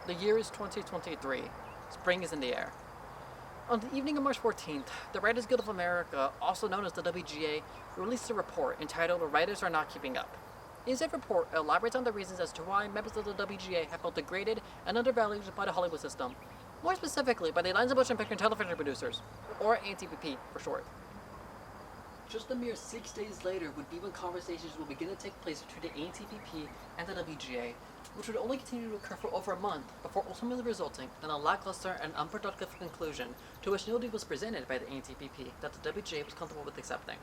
The year is 2023. Spring is in the air. On the evening of March 14th, the Writers Guild of America, also known as the WGA, released a report entitled "Writers Are Not Keeping Up." In said report, it elaborates on the reasons as to why members of the WGA have felt degraded and undervalued by the Hollywood system, more specifically by the Alliance of Motion Picture and Television Producers, or ANTPP for short. Just a mere 6 days later would be when conversations will begin to take place between the ANTPP and the WGA, which would only continue to occur for over a month before ultimately resulting in a lackluster and unproductive conclusion to which no deal was presented by the ANTPP that the WGA was comfortable with accepting.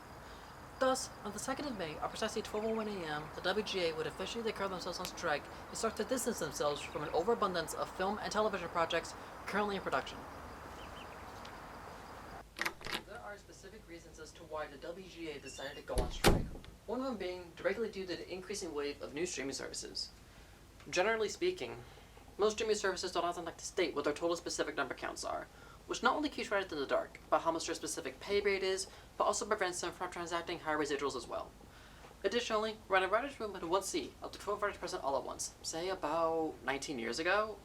Thus, on the 2nd of May, at precisely 12:01 a.m., the WGA would officially declare themselves on strike and start to distance themselves from an overabundance of film and television projects currently in production. There are specific reasons as to why the WGA decided to go on strike. One of them being directly due to the increasing wave of new streaming services. Generally speaking, most streaming services don't often like to state what their total specific number counts are, which not only keeps writers in the dark about how much their specific pay rate is, but also prevents them from transacting high residuals as well. Additionally, when a writer's room had once see up to 12 writers present all at once, say about 19 years ago,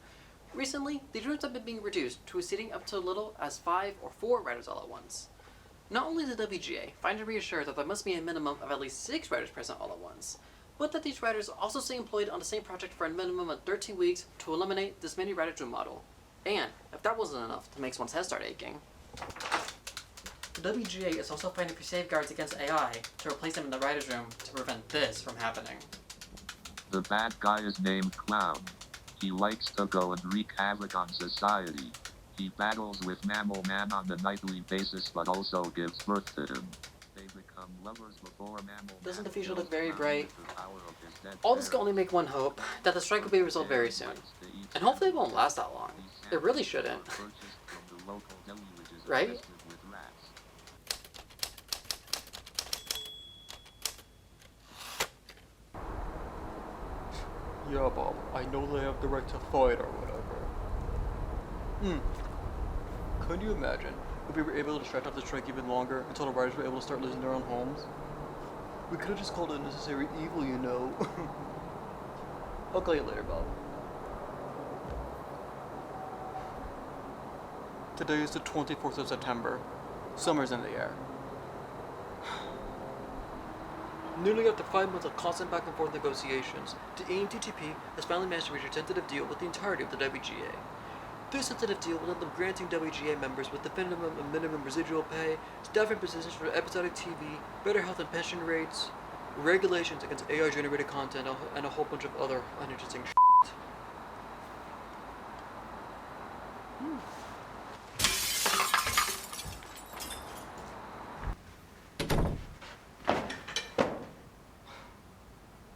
recently, these rooms have been being reduced to a seating up to as little as 5 or 4 writers all at once. Not only the WGA find it reassured that there must be a minimum of at least 6 writers present all at once, but that these writers also stay employed on the same project for a minimum of 13 weeks to eliminate this many writers room model. And, if that wasn't enough to make one's head start aching, the WGA is also fighting for safeguards against AI to replace them in the writers room to prevent this from happening. The bad guy is named Clown. He likes to go and wreak havoc on society. He battles with Mammal Man on a nightly basis but also gives birth to him. They become lovers before Mammal Doesn't the Man future look kills very Clown bright? with the power of his dead All this can parents. only make one hope, that the strike will be resolved very soon. And hopefully it won't last that long. It really shouldn't. Right? Yeah, Bob, I know they have the right to fight or whatever. Couldn't you imagine if we were able to stretch out the strike even longer until the writers were able to start losing their own homes? We could have just called it a necessary evil, you know. I'll call you later, Bob. Today is the 24th of September. Summer's in the air. Nearly after 5 months of constant back and forth negotiations, the AMTTP has finally managed to reach a tentative deal with the entirety of the WGA. This tentative deal will end up granting WGA members with definitive and minimum residual pay, staffing positions for episodic TV, better health and pension rates, regulations against AI-generated content, and a whole bunch of other uninteresting shit.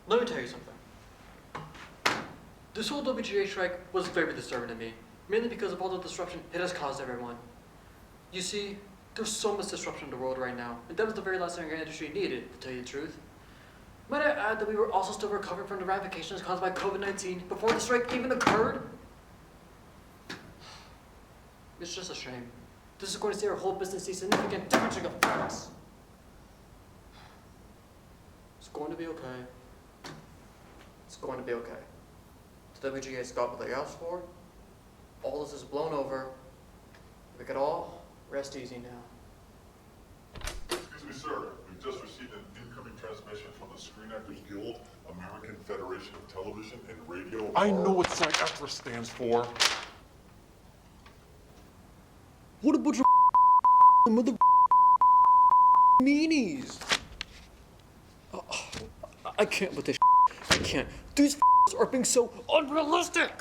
Let me tell you something. This whole WGA strike was very disturbing to me, mainly because of all the disruption it has caused everyone. You see, there's so much disruption in the world right now, and that was the very last thing our industry needed, to tell you the truth. Might I add that we were also still recovering from the ramifications caused by COVID-19 before the strike even occurred? It's just a shame. This is going to see our whole business see significant damaging effects. It's going to be okay. It's going to be okay. The WGA's got what they asked for. All this is blown over. We could all rest easy now. Excuse me, sir. We've just received an incoming transmission from the Screen Actors Guild, American Federation of Television and Radio. I know what SAG-AFTRA stands for. What a bunch of mother meanies! I can't with this. I can't. These are being so unrealistic!